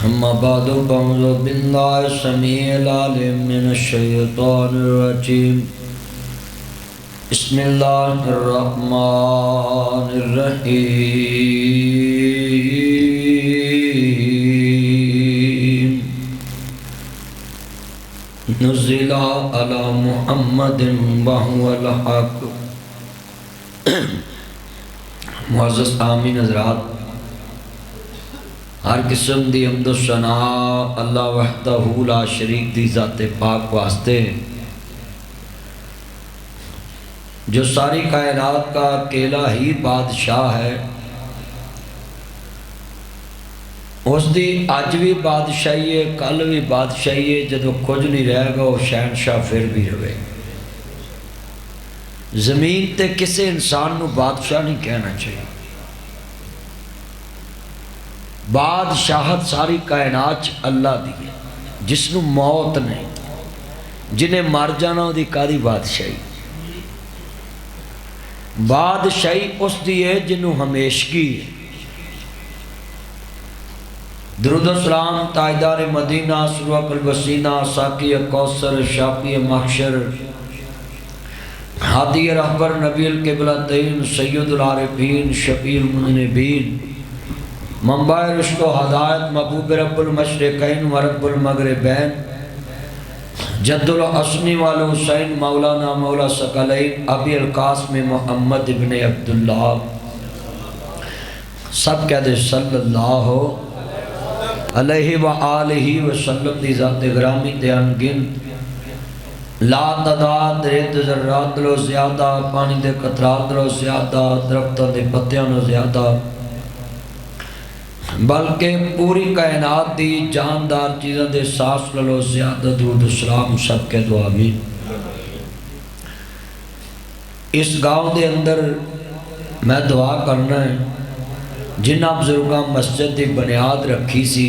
अम्मा बाद अऊज़ु बिल्लाहि समीइल अलीम मिनश शैतानिर रजीम बिस्मिल्लाहिर रहमानिर रहीम नुज़िला अला मुहम्मदिन व हुवल हक़। मुअज़्ज़ज़ आमीन हज़रात, हर किस्म दी हम्द व सना अल्लाह वहदहू ला शरीक दी ज़ाते पाक वास्ते जो सारी कायनात का अकेला ही बादशाह है। उसकी अज भी बादशाही है, कल भी बादशाही है, जदों कुछ नहीं रहेगा वो शहनशाह फिर भी रहे। ज़मीन ते किसी इंसान को बादशाह नहीं कहना चाहिए। बादशाहत सारी कायनात अल्लाह दी है, जिसनों मौत नहीं, जिन्हें मर जाना उसकी कादी बादशाही। बादशाही उसकी है जिन्हों हमेशगी है। दुरूद सलाम ताजदार मदीना सुरवकल वसीना साकी कौसर शाफी महशर हादी रहबर नबील क़िबलतैन सैयदुल आरिफीन शफीउल मुज़निबीन मंबाए रुश्द व हदायत महबूब रब्बुल मशरिक़ैन व रब्बुल मग़रिबैन जद्दुल हसनी वाल हुसैन मौलाना मौला सकलैन अबील क़ासिम मुहम्मद इब्न अब्दुल्लाह। सब कहते सल्लल्लाहु अलैहि व आलिहि व सल्लम दी ज़ात ग्रामी ते अनगिनत ला तादाद रेत ज़र्रात लो ज़्यादा, पानी दे कतरात लो ज़्यादा, दरख्तों के पत्तियों लो ज़्यादा, बल्कि पूरी कायनात दी जानदार चीज़ों के सांस लो ज़्यादा दुरूद सलाम सब के दो आमीन। इस गाँव के अंदर मैं दुआ करना है जिन्हां बुजुर्गों मस्जिद की बुनियाद रखी सी,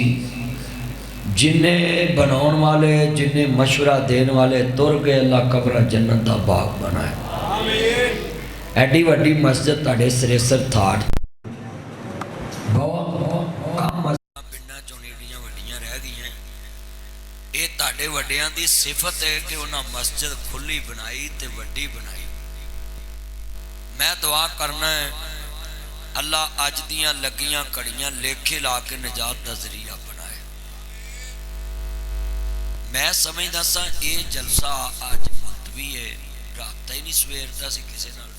जिन्हें बनाने वाले, जिन्हें मशवरा देने वाले तुर गए, अल्लाह कब्र जन्नत का बाग बनाए। एडी वड्डी मस्जिद तुहाडे सिरे सिर थाड़ ताडे वड्डियां दी सिफत है कि उन्हां मस्जिद खुली बनाई ते वड्डी बनाई। मैं दुआ करना है अल्लाह अज दियां लगियां घड़ियां लेखे ला के निजात दा ज़रिया बनाए। मैं समझदा सा ये जलसा अज मुलतवी है, राबता ही नहीं सवेर दा सी किसी नाल,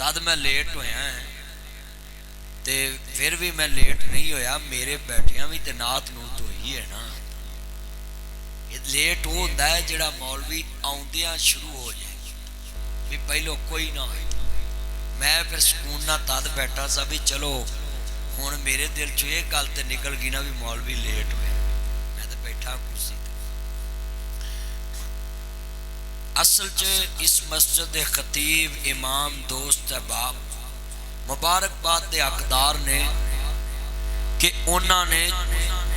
तद मैं लेट होया है ते फिर भी मैं लेट नहीं होया। मेरे बैठिया भी ते नात नूत होई है ना। लेट वो होंदा है जिहड़ा मौलवी आउंदियां शुरू हो जाए भी पहलों कोई ना होए। मैं फिर सुकून ना तद बैठा सा भी चलो हुण मेरे दिल चो ये गल ते निकल गई ना भी मौलवी लेट होया। मैं तो बैठा कुर्सी ते। असल च इस मस्जिद दे खतीब इमाम दोस्त अहबाब मुबारकबाद दे हकदार ने कि उन्होंने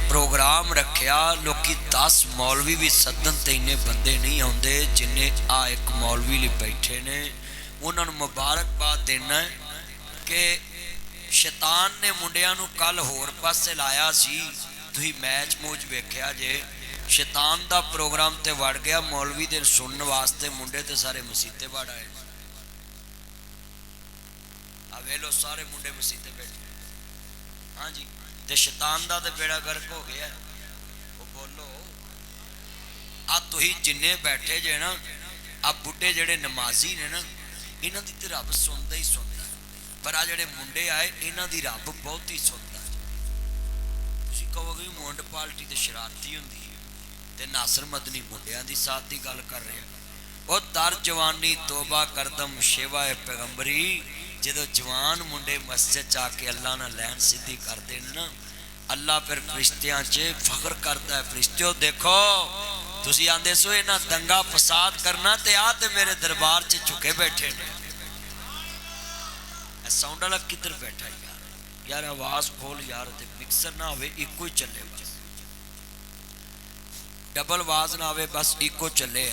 प्रोग्राम रखा। लोकी 10 मौलवी भी सदन ते इन्ने बंदे नहीं आते जिन्ने आ एक मौलवी लिए बैठे ने। उन्होंने मुबारकबाद देना कि शैतान ने मुंडियां नूं कल होर पासे लाया सी, तुसीं मैच मूच वेख्या जे। शैतान दा प्रोग्राम ते वड़ गया, मौलवी दे सुनने वास्ते मुंडे ते सारे मसीते वड़ आए। आ वेलो सारे मुंडे मसीते बैठे। हाँ जी, ते शैतान दा ते बेड़ा गर्क हो गया। वो बोलो आ तुसीं जिन्ने बैठे जे ना, आ बुढ़े जेड़े नमाजी ने ना, इन्हां दी ते रब सुनदा ही सुनदा, पर आ जेड़े मुंडे आए इन्हां दी रब बहुत ही सुनदा। तुसीं कहोगे मुंड पार्टी ते शरारती हुंदी है ते नासर मदनी मुंडियां दी साथ दी गल कर रहे हैं। वो दर जवानी तोबा करदम शेवा ए पैगंबरी। जो जवान मुंडे मस्जिद च आके अल्लाह ना लैन सीधी कर देन ना, अल्लाह फिर फरिश्तियां च फख्र करता है। फरिश्तियों देखो तुसी आंदे सो इन्हां दंगा फसाद करना ते आ ते मेरे दरबार च झुके बैठे ने। साउंड वाला किधर बैठा यार? यार आवाज खोल यार, ते मिक्सर ना होवे, इको ही चले, बस डबल आवाज ना आवे, बस इको चले।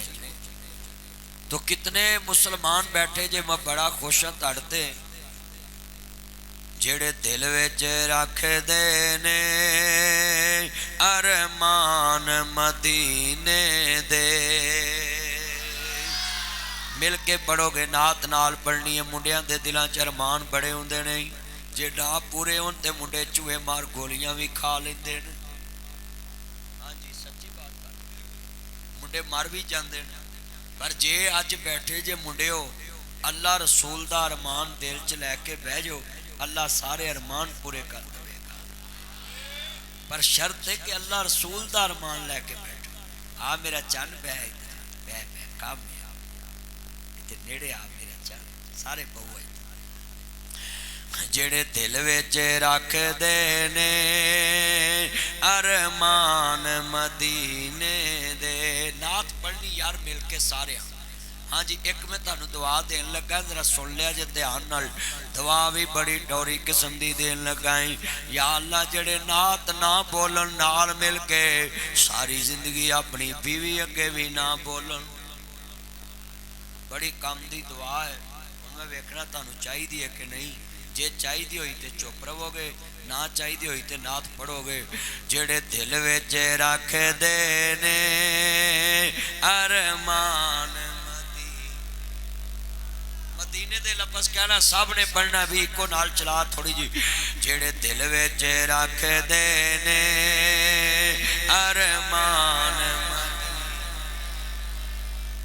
तो कितने मुसलमान बैठे जे, मैं बड़ा खुश हाँ तड़ते जेड़े दिल विच रख दे ने अरमान मदीने दे। मिल के पढ़ोगे नात नाल पढ़नी है। मुंडियां दे दिलों च अरमान बड़े होंदे ने, जे ना पूरे होण ते मुंडे चूहे मार गोलियां भी खा लेंदे ने। हाँ जी सच्ची बात कर, मुंडे मर भी जाते हैं। पर जे अज बैठे जे मुंडिओ अल्लाह रसूल दा अरमान दिल च लैके बह जाओ, अल्लाह सारे अरमान पूरे कर देगा। पर शर्त है कि अल्लाह रसूल दा अरमान लैके बैठो। आ मेरा चन बह बह काम इतने नेड़े आ मेरा चन, सारे बहु जेड़े दिल विच रखदे ने अरमान मदीने दे। नात पढ़नी यार मिल के सारे। हाँ जी एक मैं तुहानू दुआ देन लगा, जरा सुन लिया जे ध्यान नाल। दुआ भी बड़ी डोरी किस्म दी देन लगा है। या अल्लाह जेड़े नात ना बोलन नाल मिल के सारी जिंदगी अपनी बीवी अगे भी ना बोलन, बड़ी कम दी दुआ है। मैं वेखना तुहानू चाहिदी है कि नहीं। जे चाहिदी होई ते चुप रहोगे, ना चाहिदी होई ते नात पढ़ोगे। जेड़े दिल विच रखदे ने अरमान मदीने दे लफ्ज़ कहना सब ने पढ़ना भी इको नाल चला थोड़ी जी। जेड़े दिल विच रखदे ने अरमान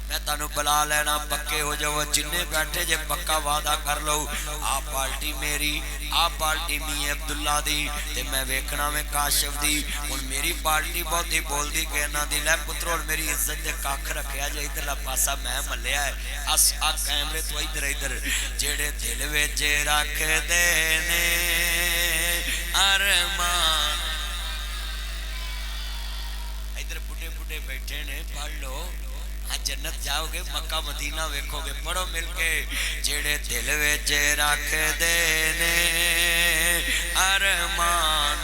मैं तुहानू बुला लेना, पक्के हो जाओ। जिन्ने बैठे जे पक्का वादा कर लो, आ पार्टी मेरी, आ पार्टी मी अब्दुल्ला दी ते मैं वेखना में काशिफ दी। हुण मेरी पार्टी बहुती बोलदी कि इन्हां दी लै पुत्रो मेरी इज्जत दे कख रखिया जे इधरला पासा मैं मल्लिया है। अस आ कैमरे तो इधर इधर जेड़े दिल विच रखदे ने अरमान। इधर बुढ़े बुढ़े बैठे ने, पढ़ लो। हाँ जन्नत जाओगे, मक्का मदीना वेखोगे। पढ़ो मिलके जेड़े दिल विच रखदे ने अरमान।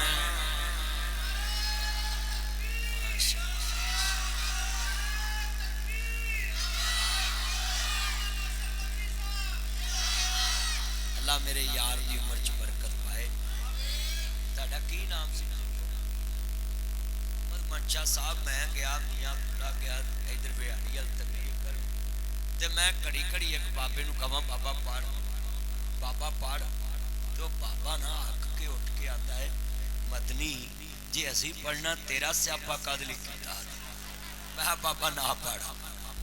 अल्लाह मेरे यार दी उम्र च बरकत पाए। तुहाडा की नाम सी? मनशा साहब मैं गया मियाँ अब्दुल्ला गया इधर बिहाड़ी हल तकरीर कर, तो मैं घड़ी घड़ी एक बाबे नूं कहां बाबा पढ़, बाबा पढ़। तो बाबा ना अक के उठ के आता है, मदनी जे असी पढ़ना तेरा स्यापा कद लिख कीता। मैं बाबा ना पढ़,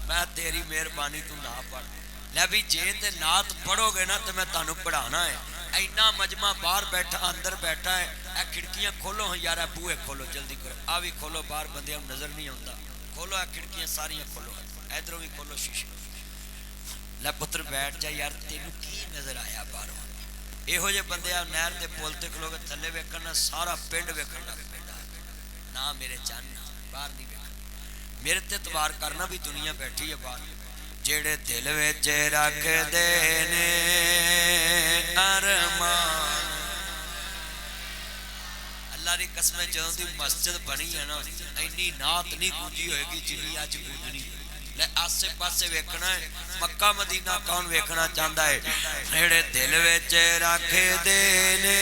मैं तेरी मेहरबानी तू ना पढ़। लै भी जे ते नात पढ़ोगे ना तो मैं तुहानू पढ़ाना है। इन्ना मजमा बाहर बैठा अंदर बैठा है। ए खिड़कियां खोलो यार, बूहे खोलो जल्दी करो। आ भी खोलो, बाहर बंदे नजर नहीं आता। खोलो आ खिड़कियां सारियां खोलो, इधरों भी खोलो शीशे। लै पुत्र बैठ जा यार, तेनू की नजर आया बाहरों? इहो जे बंदे आ नहर के पुल ते खलो के थले वेखण, सारा पिंड वेखण लग पैंदा। ना मेरे चन बाहर नहीं वेखण, मेरे ते तवार करना भी दुनिया बैठी है बाहर। जेड़े दिल विच रखदे ने अरमान। अल्लाह दी कसम जदों दी मस्जिद बनी है ना, इन्नी नात नहीं गूंजी होएगी जिन्नी अज गूंजनी। आसे पासे वेखना है, मक्का मदीना कौन वेखना चाहता है? जेड़े दिल विच रखदे ने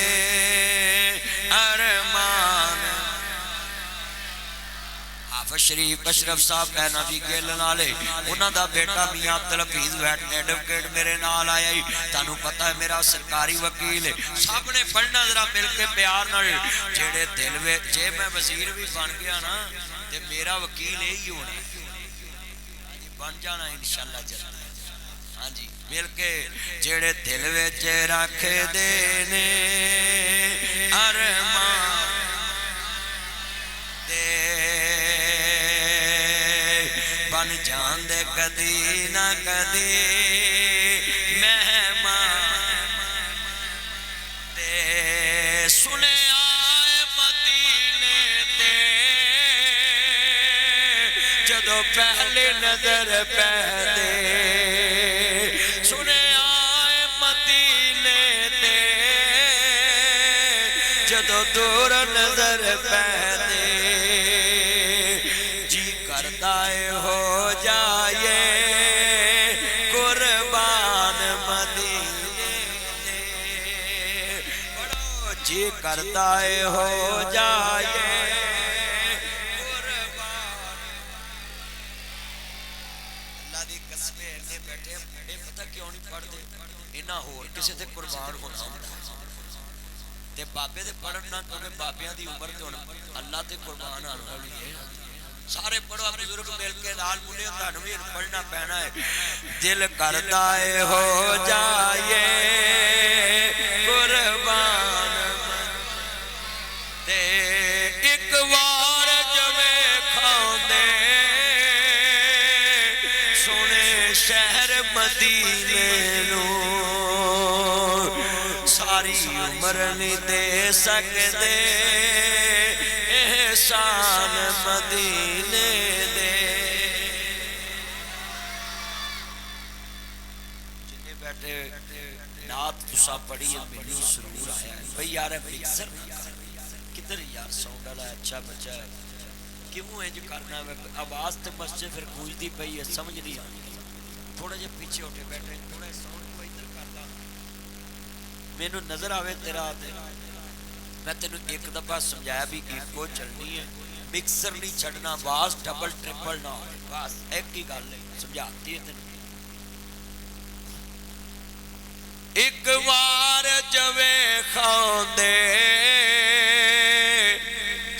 अरमान। हाफिज शरीफ अशरफ साहब कहना भी गिल नाले, उन्हां दा बेटा मियां अब्दुल हफीज एडवोकेट मेरे नाल आया ही। तुहानू पता है मेरा सरकारी वकील है। सब ने पढ़ना जरा मिल के प्यार नाल। जेड़े दिल विच, जे मैं वजीर भी बन गया ना ते मेरा वकील यही होना, बन जाना इंशाअल्लाह जल्द। हाँ जी मिल के जेड़े दिल विच रखदे ने अरमान दे बन जांदे कदी ना कदी मेहमान ते। सुने आए मदीने ते जदों पहले नजर पैदे। सुने आए मदीने ते जदों दूर नजर पैदे। जी करदा है हो जाए कुर्बान मदीने ते। जी करदा है हो जाए इन्हां होर किसी ते कुर्बान होना हुंदा ते बाबे दे पढ़न ना, क्योंकि बाबियां दी उम्र ते हुण अल्लाह ते कुर्बान आने वाली है। सारे पढ़ो बुजुर्ग मिल के नाल बोले तुहानू भी पढ़ना पैना है। दिल करदा है हो जाए कुर्बान ते एक बार जवे खांदे सोने शहर मदीने नू सारी उम्र नहीं दे सकते एहसान मदीने दे। जिन्ने बैठे नात तुसा पढ़ी है मैनू सुरूर आया भाई यार मिक्सर किधर यार साउंड वाला अच्छा बच्चा है क्यों इंज करना आवाज तो मस्जिद फिर गूंजती पई है समझ नहीं आती। थोड़ा जिहा पीछे उठे बैठे थोड़ा साउंड को इधर करदा मैनू नजर आवे तेरा ते मैं तेनू एक दफा समझाया भी इको चलनी है मिक्सर नहीं छड़ना आवाज डबल ट्रिपल ना हो बस एक ही गल है समझाती है तेनू। एक बार जवे खांदे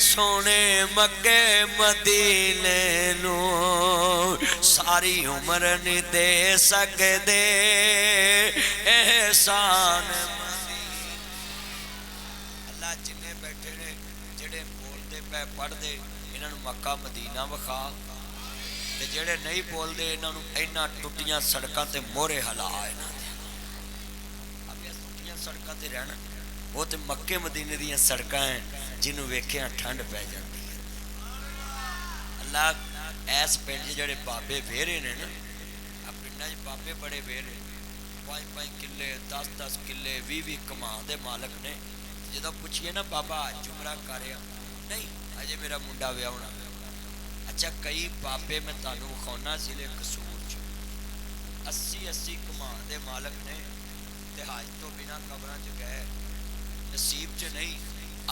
सोने मक्के मदीने नू सारी उम्र नहीं दे सकते एहसान। अल्लाह जिन्ने बैठे ने जेड़े बोलते पै पढ़ते इन्हां नू मक्का मदीना विखा ते जेड़े नहीं बोलते इन्हां नू इन्हां टुटियां सड़कां ते मोहरे हला इन्हां दे टुटियां सड़कां ते रहना वो तो मक्के मदीने दियां सड़कां हैं जिन्हों वेखिया ठंड पै जाती है। अल्लाह ऐस पिंड जेड़े बाबे वेरे ने ना पिंडां च बाबे बड़े वेरे 5-5 किले 10-10 किले 20-20 कमा दे मालक ने जो पूछिए ना बाबा जुमरा कर नहीं अजे मेरा मुंडा विआहना। अच्छा कई बाबे मैं तुहानू विखाउना जिले कसूर च 80-80 कमा दे मालक ने ते हज तो बिना कबरां च गए नसीब च नहीं।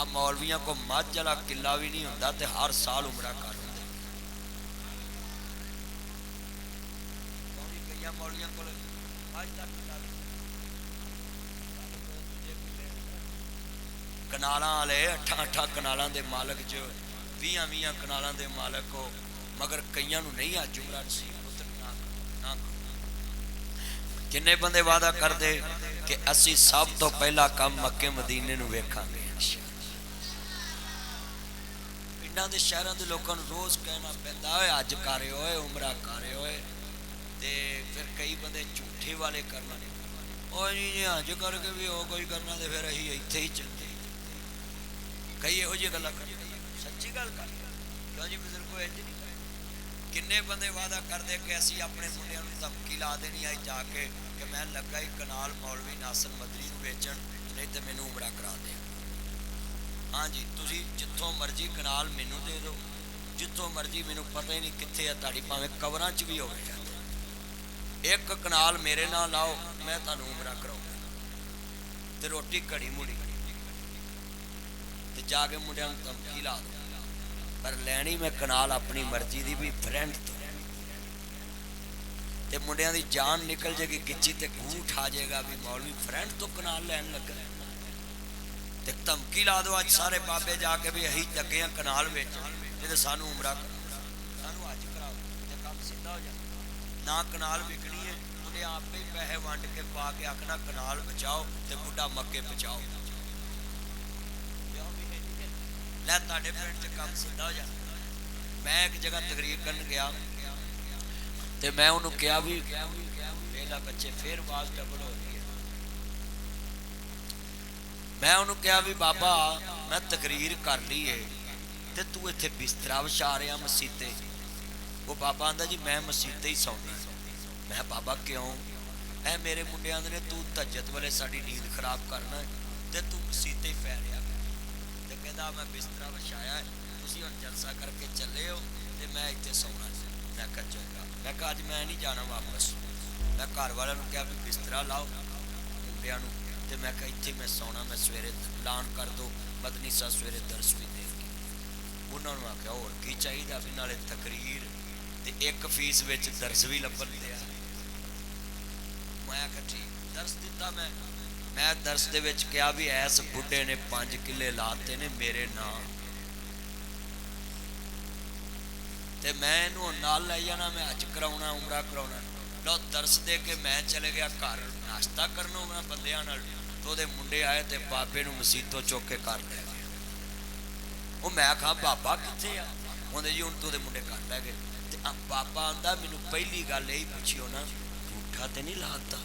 अब मौलवियों को मझ वाला किला भी नहीं होंदा ते हर साल उमरा कर होंदे। कई मौलवियों को मझ दा किला कनालां वाले 8-8 कनालां दे मालक च 20-20 कनालां दे मालक हो मगर कईयां नूं नहीं अज उमरा नसीब ना। किन्ने बंदे वादा करते कि असी सब तो पहला काम मक्के मदीने नूं वेखांगे। पिंडां दे शहरां दे लोकां नूं रोज़ कहना पैंदा ओए अज कर ओए उमरा कर ओए ते फिर कई बंदे झूठे वाले करना ओए नहीं अज करके भी हो कोई करना तो फिर असीं इत्थे ही चलते कई इहो जी गल्लां करदे सच्ची गल कर क्यों जी बुजुर्गो इंज नहीं किन्ने बंदे वादा करते कि असी अपने मुंडियां नूं धमकी ला देनी आई जाके कि मैं लगा ही कनाल मौलवी नासर मदरी नूं वेचण नहीं तो मैनू उमरा करा दे। हाँ जी तुसी जिथों मर्जी कनाल मैनू दे दो जिथों मर्जी मैनू पता ही नहीं कित्थे है तुहाडी भावें कबरां च भी होवे एक कनाल मेरे नाल लाओ मैं तुहानू उमरा कराऊंगा ते रोटी घड़ी मुड़ी ते जाके मुंडियां नूं धमकी ला दो पर लैनी मैं कनाल अपनी मर्जी दी भी फ्रेंड तो ते मुंडियां दी जान निकल जाएगी गिच्ची ते गूठ आ जाएगा भी मौलवी फ्रेंड तो कनाल लैन लगा ते धमकी ला दो अज सारे बाबे जाके भी अही लगे हैं कनाल बेचण ते सानू उमरा सानू अज कराओ ते काम सीधा हो जाए ना कनाल विकनी है मुंडे आपे ही पैसे वंड के पा के आखना कनाल बचाओ ते बुढ़ा मक्के बचाओ लै तुहाडे पिंड च काम सीधा हो जाए। मैं एक जगह तकरीर करन गया ते मैं उन्होंने कहा भी पहला बच्चे फिर आवाज डबल हो रही है मैं उन्होंने कहा भी बाबा मैं तकरीर कर ली है ते तू इत्थे बिस्तरा विछा रहा मसीते वो बाबा आंदा जी मैं मसीते ही सौंदा मैं बाबा क्यों ऐ मेरे मुंडे आंदे ने तू तहज्जुद वाले साडी नींद खराब करना ते तू मसीते ही पै रहा ते कहंदा मैं बिस्तरा विछाया है तुसीं हुण जलसा करके चले हो ते मैं इत्थे सौना मैं कहा चंगा मैं कहा अज मैं नहीं जाना वापस मैं घर वाले कहा भी बिस्तरा लाओ मुंडिया तो मैं कहा इत्थे मैं सौना मैं सवेरे ऐलान कर दो मदनी सा सवेरे दर्श भी देगी उन्होंने आख्या होर की चाहिए भी नाले तकरीर ते एक फीस विच दर्स भी लभन दिया मैं आख्या ठीक दर्स दिता मैं दर्स दे विच कहा भी ऐस बुढ़े ने 5 किले लाते ने मेरे नाम ते मैं इनू नाल लै जाना, मैं हज कराउणा उमरा कराउणा। लो दर्स दे के मैं चले गया घर नाश्ता करना मैं बंदियां नाल, तो उहदे मुंडे आए ते बाबे नू मसीतों चुक के घर लै गए। वो मैं कहा बाबा कित्थे आ? उहने जी हुण तू मुंडे घर लै गए। ते बाबा आंदा मैनू पहली गल यही पुछियो ना, झूठा ते नहीं लाता?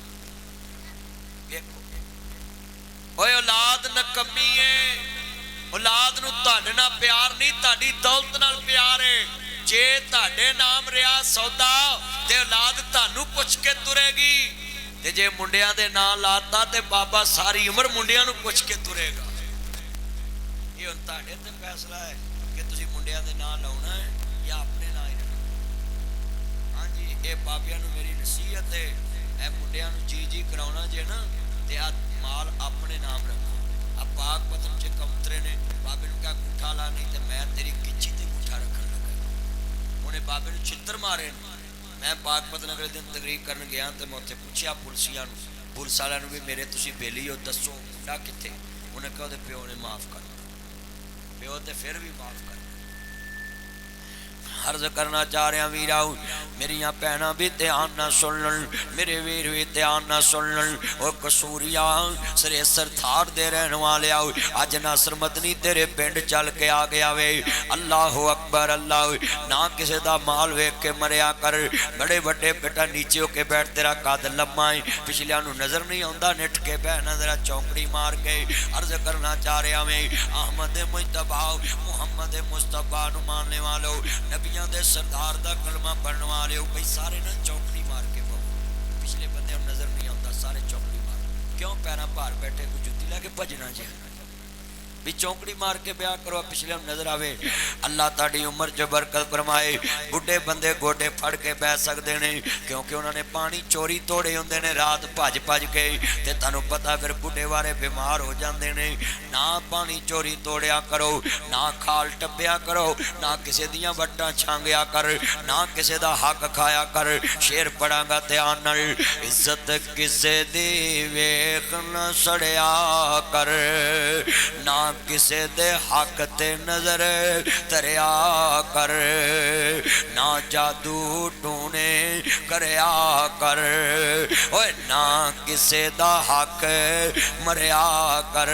देखो ओए औलाद नकम्मी है, औलाद नू तुहाडे नाल प्यार नहीं, तुहाडी दौलत नाल प्यार है। जे तुहाडे नाम रिया सौदा ते औलाद तुहानू पुछ के तुरेगी, ते जे मुंडियां दे नाम लाता ते बाबा सारी उम्र मुंडियां नू पुछ के तुरेगा। ये हुण तुहाडे ते फैसला है कि तुसीं मुंडियां दे नाम लाउणा है या अपने नाम ही रखना। हाँ जी, ये बाबियां नू मेरी नसीहत है, ए मुंडियां नू जी जी कराउणा जे ना ते आ माल अपने नाम रखो। आ पाक पतन च कमतरे ने बाबे नू क्या अंगूठा ला, नहीं तो मैं तेरी किची ते अंगूठा रखन लगा। उन्हें बाबे नू छित्तर मारे। मैं पाक पतन अगले दिन तकरीर करन गया तो मैं उत्थे पुछया पुलिसिया नू, पुलिस वालियां नू भी मेरे तुसीं बेली हो, दसो मुंडा कित्थे? उन्हें कहा उहदे प्यो ने माफ कर, प्यो ते फिर भी माफ कर। अर्ज करना चाह रहा वीरा मेरिया भैन भी ध्यान ना सुन, मेरे वीर भी ध्यान ना सुन। और कसूरिया सरेसर थार दे रहने वाले आओ, अज नासर मदनी तेरे पिंड चल के आ गया वे। अल्लाह अकबर अल्लाह। ना किसी का माल वेख के मरिया कर, बड़े बड़े बेटा नीचे होके बैठ, तेरा कद लम्मा है, पिछलिया नजर नहीं आता, निठ के बहना जरा चौंकड़ी मार के। अर्ज करना चाह रहा मैं अहमद मुस्तफा मुहम्मद मुस्तफा नु मानने वालों, नबियां दे सरदार दा कलमा पढ़ने वाले हो भाई, सारे ना चौकड़ी मार के बहु। पिछले बंदे नजर नहीं आता, सारे चौकड़ी मार। क्यों? पैर भार बैठे कोई जुत्ती लैके भजना जे भी चौकड़ी मार के ब्याह करो, पिछले नजर आवे। अल्लाह ताड़ी उम्र च बरकत फरमाए। बुढ़े बंदे गोडे फड़ के बह सकते हैं, क्योंकि उन्होंने पानी चोरी तोड़े होंगे ने रात भज भज के, ते तुहानू पता फिर बुढ़े वाले बीमार हो जाते हैं। ना पानी चोरी तोड़िया करो, ना खाल टप्पिया करो, ना किसी दियां वट्टां छांगिया कर, ना किसी दा हक खाया कर। शेर पढ़ांगा ध्यान नाल, इज्जत किसे दी वेख न सड़िया कर, ना किसे दे हक ते नजर धरिया कर, ना जादू टूने करया कर, ओए ना किसे दा हक मरिया कर।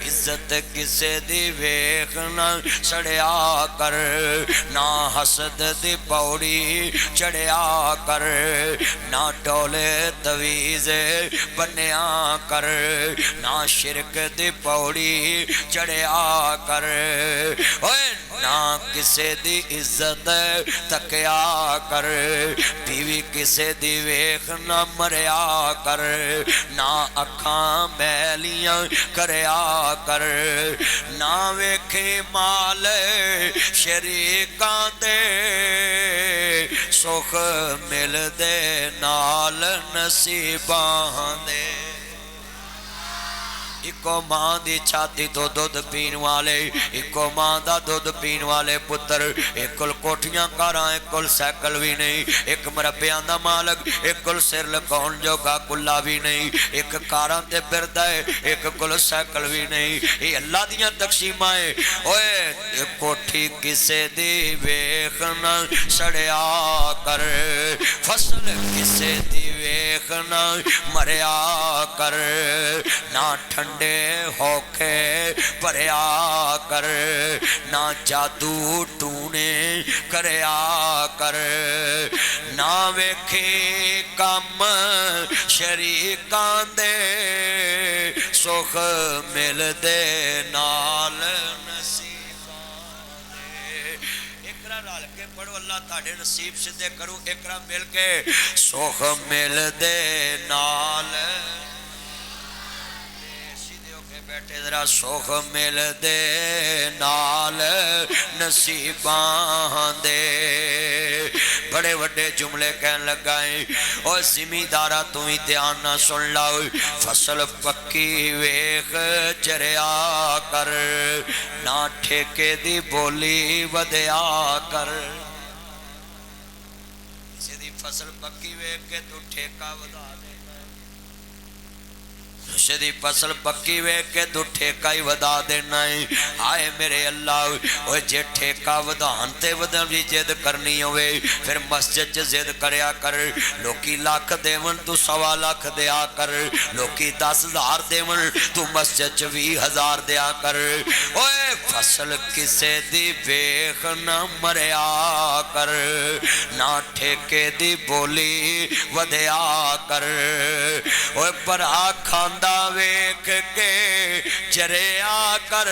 इज्जत किसे दी वेख न सड़िया कर, ना हसद दी पौड़ी चढ़िया कर, ना डोले तवीज बनिया कर, ना शिरक दी पौड़ी चढ़िया कर। ओए ना किसे दी इज्जत तकिया कर, बीवी किसे दी वेख न मरिया कर, ना अखां मैलियां करया कर, ना वेखे माल शरीकां दे, सुख मिलदे नाल नसीबां दे। इको मां की छाती तो दुध पीण वाले, इको मां का दुध पीण वाले पुत्र, एक कोल कोठियां कारां, एक कोल सैकल भी नहीं, एक मरब्बियां दा मालक, एक कोल सिर लकाउण जोगा कुल्ला भी नहीं, एक कारां ते फिरदा है, एक कोल सैकल भी नहीं। ये अल्लाह दियां तकसीमां है। ओए कोठी किसे दी वेख न सड़िया कर, फसल किसे दी वेख न मरिया कर, ना ठंड होके भरिया कर, ना जादू टूने करया कर, ना वेखे कम शरीकां दे, सुख मिलदे नाल नसीबां दे। एकरा रल के पढ़ो, अल्लाह ताड़े नसीब सिद्धे करूं। एकरा मिल के सुख मिलदे नाल बैठे, जरा सुख मिल दे नाल नसीबां दे। बड़े वड्डे जुमले कहन लगा है। और जिमीदारा तू ही ध्यान ना सुन ला, फसल पक्की वेख चरिया कर, ना ठेके दी बोली वधिया कर। किसी दी फसल पक्की वेख के तू ठेका वधा दे, किसी दी फसल पक्की वेख के तू ठेका ही वधा देना है। हाय मेरे अल्लाह ओए जे ठेका वधान ते वधन दी जिद करनी होवे फिर मस्जिद च जिद करया कर। लोकी लाख देवन तू 1.25 लाख दिया कर, लोकी 10,000 देवन तू मस्जिद च 20,000 दिया कर। ओए फसल किसे दी वेख ना मरिया कर, ना ठेके दी बोली वधिया कर। ओए भरा खांदा वेख के चरिया कर,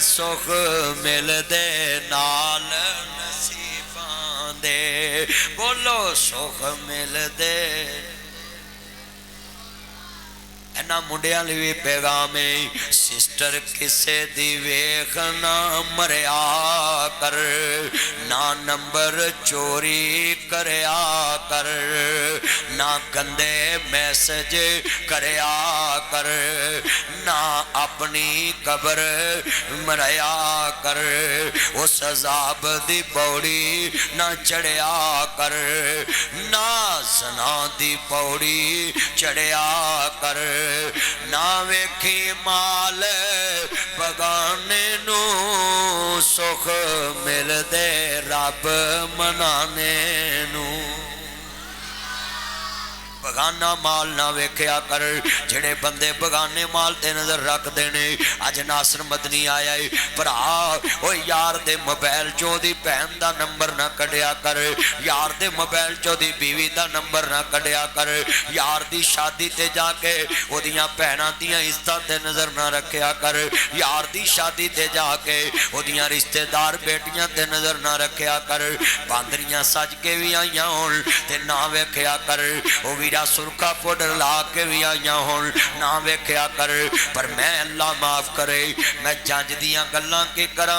सुख मिलदे नाल नसीबां दे। बोलो सुख मिलदे। इन्हां मुंडियां लई भी पैगाम है, सिस्टर किसे दी वेख ना मरिया कर, ना नंबर चोरी करया कर, ना गंदे मैसेज करया कर, ना अपनी कबर मरया कर। उस अजाब दी पौड़ी ना चढ़िया कर, ना ज़ना दी पौड़ी चढ़िया कर। ना वेखी माल बगाने नू, सुख मिलदे रब मनाने नू। बगाना माल ना वेख्या कर। जेड़े बंदे बगाने माल ते नजर रखते ने, अज नासर मदनी आया है भरा ओ यार दे मोबाइल चो दी भैन दा नंबर ना कढ़िया कर, यार दे मोबाइल चो दी बीवी दा नंबर ना कढ़िया कर। यार दी शादी ते जाके ओदियां भैनां दियां इज्जतां ते नजर ना रखिया कर, यार दी शादी ते जाके ओदियां रिश्तेदार बेटियां ते नजर ना रखिया कर। बांदरियां सज के भी आईयां होण ते ना वेख्या कर, ओ वीरा सुरखा पाउडर ला के भी आईयां होण ना वेख्या कर। पर मैं अल्लाह माफ करे, मैं जंज दियां गल्लां की करा,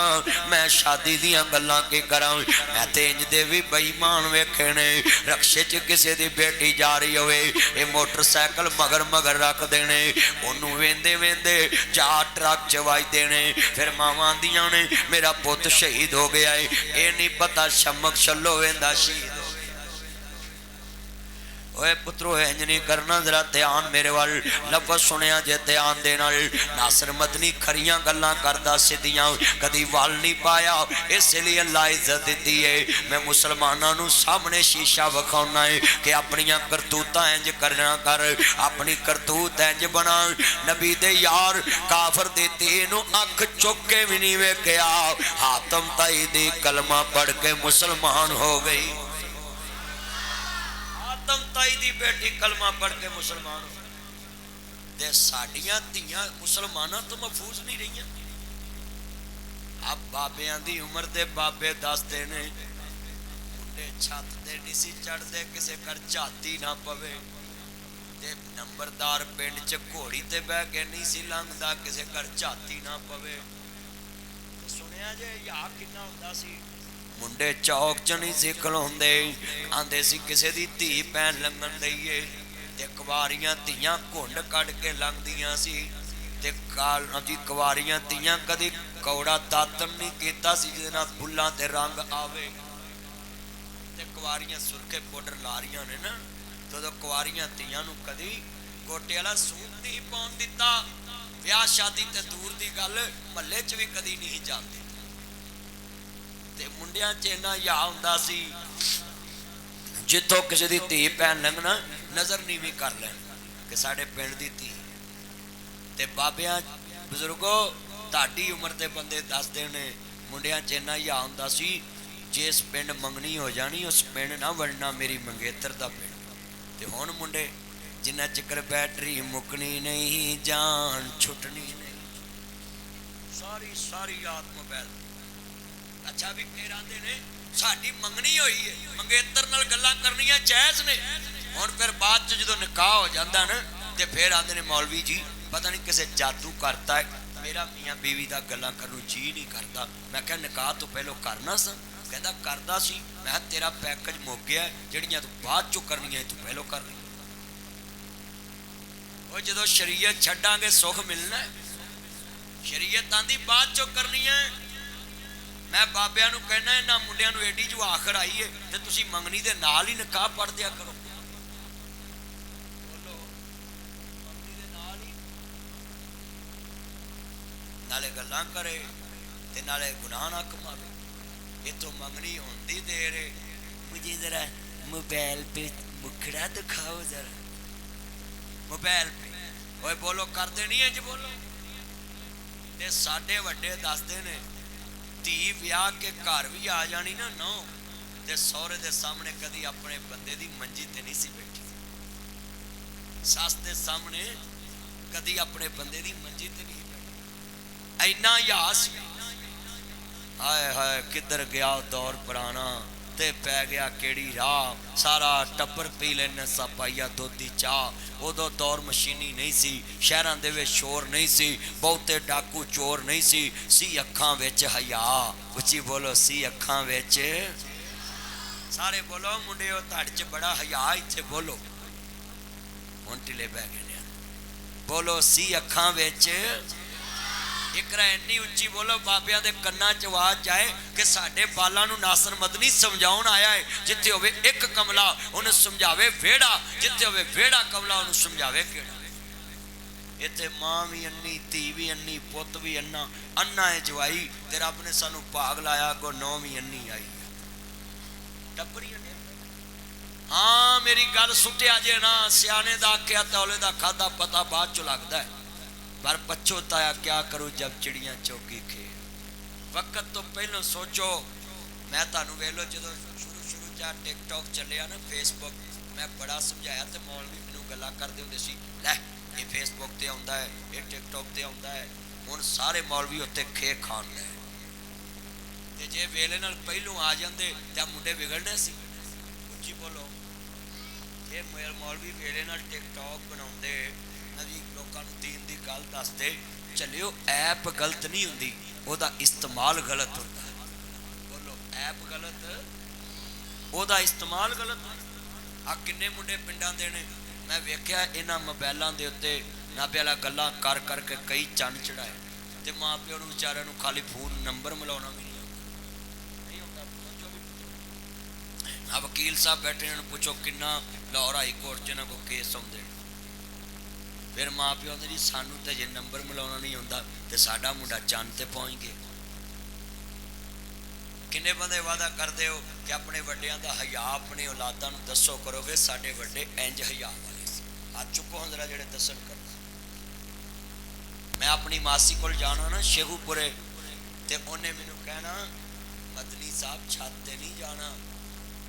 मैं शादी दियां गल्लां की करा। मैं ते इंज दे भी बेईमान वेखे ने, रक्शे च किसी दी बेटी जा रही होवे, ये मोटरसाइकिल मगर मगर रख देने, ओनू वेंदे वेंदे 4 ट्रक चवाई देने। फिर मावां आंदियां ने मेरा पुत शहीद हो गया है, ये नहीं पता शमक छल्लो वेंदा शहीद। ओए पुत्रो इंज नहीं करना, जरा ध्यान मेरे वाल लफज सुनिया जे ध्यान दे नाल। नासर मदनी खरियां गल्लां करदा सिद्धियां कदी वल नहीं पाया, इसलिए अल्लाह इज्जत दी है। मैं मुसलमानां नूं सामने शीशा विखाउना है कि अपनियां करतूतां इंज करना कर, अपनी करतूत इंज बना। नबी दे यार काफर दी धी नूं अख चुक के भी नहीं वेख्या, हातम ताई दी कलमा पढ़ के मुसलमान हो गई। ताई दी बेटी कलमा पढ़ के मुसलमान हो ते साडियां धीयां मुसलमानां तो महफूज नहीं रही। अब बाबियां दी उम्र दे बाबे दसदे ने मुंडे छत ते नहीं सी चढ़दे किसे घर झाती ना पवे, ते नंबरदार पिंड च घोड़ी ते बह के नहीं सी लंघदा किसे घर झाती ना पवे। सुनिया जे या किन्ना हुंदा सी, मुंडे चौक च नहीं सी खलोंदे, आंदे सी किसे दी धी भैन लंघन दईए ते कुवारियां धीयां घुंड कढ़ के लंघदियां सी ते काल जी कुवारियां धीयां कदी कौड़ा दातन नहीं कीता सी जिहदे नाल फुल्लां ते रंग आवे। ते कुवारियां सुरखे पाउडर ला रहीआं ने ना, तदों कुवारियां धीयां नूं कदी गोटे वाला सूट नहीं पाउण दित्ता। ब्याह शादी ते दूर दी गल महल्ले च भी कदी नहीं जांदे। मुंडियां च इन्ना या हुंदा सी, जिथों किसी दी धी भैन लंघना नजर नहीं भी कर लैन कि साडे पिंड दी धी। ते बाबियां बुजुर्गो ताडी उम्र दे बंदे दसदे ने, मुंडियां च इन्ना या हुंदा सी, जिस पिंड मंगनी हो जानी उस पिंड ना वड़ना, मेरी मंगेतर दा पिंड। ते हुण मुंडे जिन्ना चिकर बैटरी मुकनी नहीं, जान छुटनी नहीं, सारी सारी रात मोबाइल। अच्छा भी फिर आते ने साडी मंगनी हुई है, मंगेतर नाल गल्लां करनियां जायज़ ने। हुण फिर बाद च जदों निकाह हो जांदा ना ते फिर आंदे ने मौलवी जी पता नहीं किसे जादू करता है, मेरा मियाँ बीवी दा गल्लां करनों जी नहीं करता। मैं कहा निकाह तो पहलों करना सा, कहता करदा सी। मैं तेरा पैकेज मुक गया, जिहड़ियां तू बाद चों करनियां तू पहलों कर रही। वो जदों शरीयत छड्डांगे सुख मिलना है, शरीयत आंदी बाद चों करनी है। मैं बाबियां नूं कहना इन्हां मुंडियां नूं एडी जो आखर आई है ते तुसीं मंगनी दे नाल ही निकाह पढ़ दिया करो। बोलो मंगनी दे नाल ही नाले गल्लां करे ते नाले गुनाह ना कमावे। इतों मंगनी होंदी देर है, मुझे जरा मोबाइल पे मुखड़ा दिखाओ जरा, मोबाइल पे ओए बोलो करते नहीं इंज बोलो। ते साडे वड्डे दसदे ने धी विआह के घर भी आ जानी ना नौ ते सौरे दे सामने कदी अपने बंदे दी मंजी ते नहीं सी बैठी, सस दे सामने कदी अपने बंदे दी मंजी ते नहीं बैठी। इन्ना यास हाय हाय किधर गया दौर पुराना ते पै गया केड़ी राह। सारा टब्बर पी लेने सा पाइया दुध दी चाह। उदों दौर मशीनी नहीं सी, शहरां दे विच शोर नहीं सी, बहुते डाकू चोर नहीं सी अखां विच हया। उच्ची बोलो सी अखां विच। सारे बोलो मुंडिओ तुहाडे च बड़ा हया, इत्थे बोलो हुण ढिले पै गए। बोलो सी अखां विच। एक इन्नी उच्ची बोलो बाबिया दे कन्ना च आवाज जाए कि साडे बालां नूं नासर मदनी समझाउण आया है। जिथे होवे एक कमला उन्हें समझावे वेड़ा, जिथे होवे वेड़ा कमला उन्हें समझावे केड़ा। इत्थे मां भी अन्नी, धी भी अन्नी, पुत भी अन्ना, अन्ना है जवाई ते रब ने सानू भाग लाया को नौ भी अन्नी आई टब्बरी। हाँ मेरी गल सुटिया जे ना, सियाने दा आख्या तौले दा खादा पता बाद चो लगदा है, पर पछोताया क्या करूं जब चिड़ियां चौकी खे। वक्त तो पहलों सोचो। मैं तुहानू वेख लो जो शुरू च टिकटॉक चलिया ना, फेसबुक, मैं बड़ा समझाया तो मौलवी मैनू गल्लां करदे हुंदे सी, लै ये फेसबुक ते आउंदा है, ये टिकटॉक ते आउंदा है। हुण सारे मौलवी उत्ते खे खान लए ते जे वेले नाल पहलों आ जांदे तां मुंडे बिगड़ने सी। उच्ची बोलो जे मौलवी वेले नाल टिकटॉक बनाउंदे नवी लोकां नूं दीन दी गल दसदे चलियो, ऐप गलत नहीं हुंदी, ओदा इस्तेमाल गलत हुंदा। बोलो ऐप गलत, ओदा इस्तेमाल गलत। आ किन्ने मुंडे पिंडां दे ने मैं वेख्या इन्हां मोबाइलां दे उत्ते नाबे वाला गल्लां कर करके कई चंन चढ़ाए ते माँ प्यो नूं विचारिआं नूं खाली फोन नंबर मिलाउणा भी नहीं हुंदा। आ वकील साहब बैठे इन्हां नूं पुछो किन्ना लाहौर हाई कोर्ट च इन्हां कोल केस आउंदे। फिर माँ प्यो जी सानू तो जे नंबर मिलाना नहीं आता तो साडा मुंडा चंद ते पहुँच गया। किन्ने बंदे वादा करते हो कि अपने वड्डियां दा हया अपने औलादां नूं दसो करोगे, साडे वड्डे इंज हया वाले सी। हाथ चुको हों जरा जेड़े दसन कर। मैं अपनी मासी कोल जाना ना शेखूपुरे ते उन्हें मैनू कहना मदनी साहब छत ते नहीं जाना,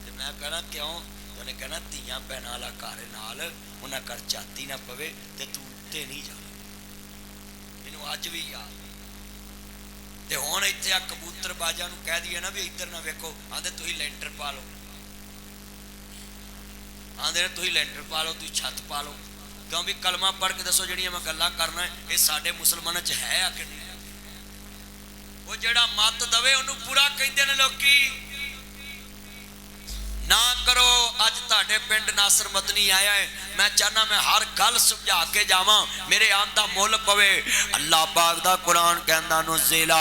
ते मैं कहना क्यों? उन्हें कहना धीआं भैनां वाला घर नाल उन्हां घर छाती ना पवे ते तू उत्ते नहीं जाना। मैनू अज भी याद ते हुण इत्थे आ कबूतरबाजां नूं कह दईए ना भी इधर ना वेखो, आंदे तुसीं लैंटर पा लो, आंदे तुसीं लैंटर पा लो, तुसीं छत पा लो। क्यों भी कलमा पढ़ के दसो जिहड़ियां मैं गल्लां करना ये साडे मुसलमानां च है आ कि नहीं? वो जिहड़ा मत दवे उहनूं बुरा कहिंदे ने लोकी। ना करो। अज तुहाडे पिंड नासर मदनी आया है, मैं चाहना मैं हर गल समझा के जावां, मेरे आन दा मुल पवे। अल्लाह पाक दा कुरान कहंदा नुज़िला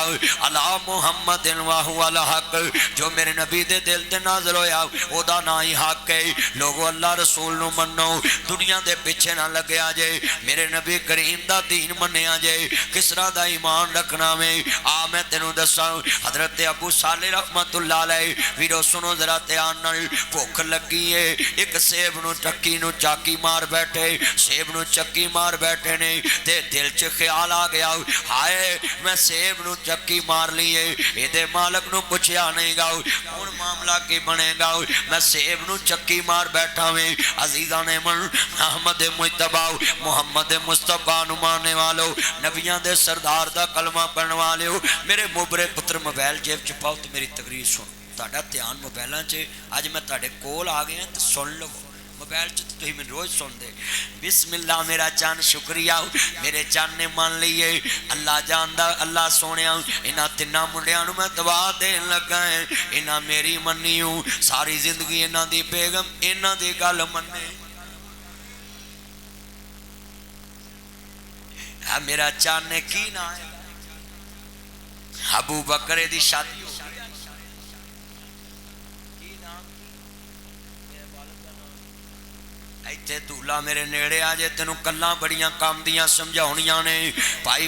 अला मुहम्मदिन व हुवल हक, जो मेरे नबी दे दिल ते नाज़िल होया ओदा ना ही हक है। लोगो अल्लाह रसूल नूं मन्नो, दुनिया दे पिछे ना लग्या जे, मेरे नबी करीम दा दीन मन्निया जे, किस तरह दा ईमान रखना वे। आ मैं तेनू दसां, हजरत अबू साले रहमतुल्लाह अलैह वीरो सुनो जरा ध्यान नाल। भुख लगी है, एक सेब नूं चक्की नूं चाकी मार बैठे, सेब नूं चक्की मार बैठे ने ते दिल च ख्याल आ गया, हाय मैं सेब नूं चक्की मार ली है, इहदे मालक नूं पुछया नहीं गा हुण मामला की बनेगा। मैं सेब नूं चक्की मार बैठा वे। अजीज़ां ने मन अहमद मुजतबा मुहम्मद मुस्तफा नूं मानने वालो, नबियां दे सरदार दा कलमा पढ़न वालिओ, मेरे मुबरे पुत्र मोबाइल जेब च पाओ ते मेरी तकरीर सुनो। तुहाडा ध्यान मोबाइलों च अज मैं तुहाडे कोल आ गया तो सुन लो। मोबाइल च तुसीं मैनूं रोज़ सुनदे। बिस्मिल्लाह मेरा चंद शुक्रिया, मेरे चंद ने मान लीए। अल्लाह जानदा, अल्लाह सोनिया इन्हां तिन्नां मुंडियां नूं मैं दवा देन लगा है, इन्हां मेरी मन्नी सारी जिंदगी इन्हां दी बेगम इन्हां दी गल मन्ने। मेरा चंद ने की ना है अबू बकरे दी शादी इत्थे दूला मेरे नेड़े आ जे, तेनों गल्लां बड़ियां काम दियां समझाउणियां ने। भाई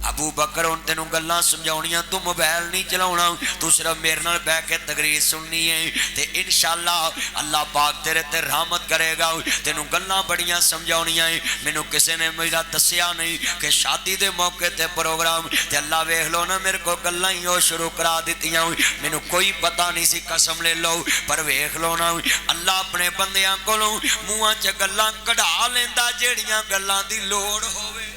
अबू बकर हुण तेनों गल्लां समझाउणियां, तू मोबाइल नहीं चलाउणा, तू सिर्फ मेरे नाल बैठ के तकरीर सुननी है ते इंशाअल्लाह अल्लाह पाक तेरे ते रहमत करेगा। तेनों गल्लां बड़ियां समझाउणियां है। मैनूं किसी ने मेरा दस्सिया नहीं कि शादी दे मौके ते प्रोग्राम ते अल्लाह वेख लो ना मेरे को गल्लां ही वो शुरू करा दित्तियां। मैनूं कोई पता नहीं सी, कसम ले लो, पर वेख लो ना अल्लाह अपने बंदियां कोलों मूहां च गल्लां कढा लैंदा जेड़ियां गल्लां दी लोड़ होवे।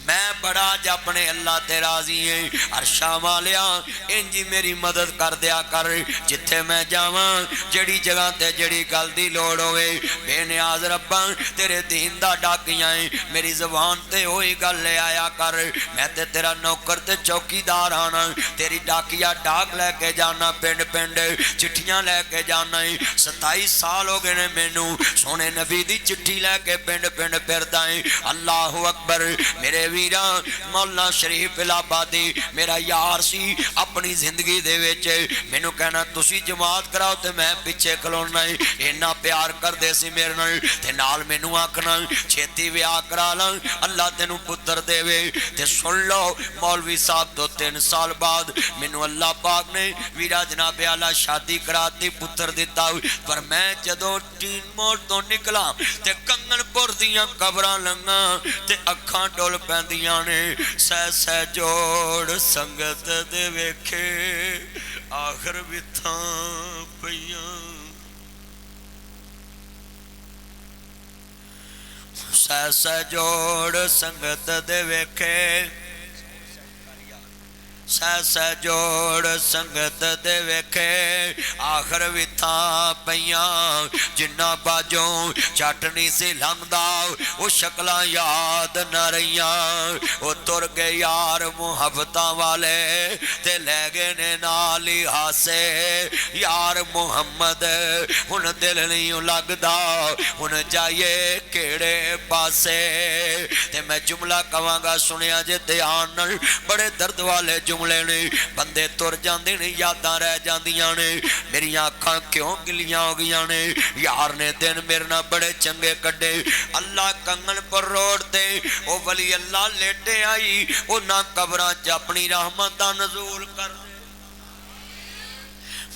मैं बड़ा अज अपने अल्लाह ते राजी है। अरशा वालिया इंजी मेरी मदद कर दिया कर, जिथे मैं जावां जड़ी जगह ते जड़ी गल दी लोड़ होवे, बेनियाज रब्बा तेरे दीन दा डाकियां है, मेरी जबान ते होई गल ले आया कर। मैं ते तेरा नौकर ते चौकीदार आना, तेरी डाकिया डाक लैके जाना, पिंड पिंड चिट्ठियां लैके जाना। 27 साल हो गए ने मैनू सोने नबी दी चिट्ठी लैके पिंड पिंड फिरदा है। अल्लाह अकबर। मेरे वीरा मौला शरीफ इलाहाबादी मेरा यार सी, अपनी जिंदगी दे विच मैनू कहना तुसी जमात कराओ ते मैं पिछे खलोना है। इन्ना प्यार करदे सी मेरे नाल ते नाल मैनू आखना छेती विआह करा ला, अल्लाह तेनू पुत्र देवे। ते सुन लो मौलवी साहब तो 3 साल बाद मैनू अल्लाह पाक ने वीरा जनाबे आला शादी कराती, पुत्र दिता। पर मैं जदों टीन मोड़ तो निकला ते कंगनपुर दियां कबरां लंघा ते अखां डुल पैंदियां ने। सह सह जोड़ संगत दे वेखे आखिर विथां पईयां, सह सह जोड़ संगत दे वेखे, सह सह जोड़ संगत दे वेखे आखिर विथां पईयां। जिन्ना बाजों झट नहीं सी लंघदा वो शक्लां याद न रहियां। वो तुर गए यार मुहब्बतां वाले ते लै गए ने नाल ही हासे। यार मुहम्मद हुण दिल नहीं लगदा, हुण जाइए केड़े पासे। ते मैं जुमला कवांगा सुनिया जे ध्यान नाल, बड़े दर्द वाले जुमले ने, बंदे तुर जांदे ने यादां रह जांदियां ने। मेरियां अखां क्यों गिलियां हो गईयां ने। यार ने दिन मेरे नाल बड़े चंगे कड्डे। अल्लाह कंगनपुर रोड ते ओ वली अल्लाह लेटे आई, उन्हां कबरां च अपनी रहमत दा नज़ूल कर।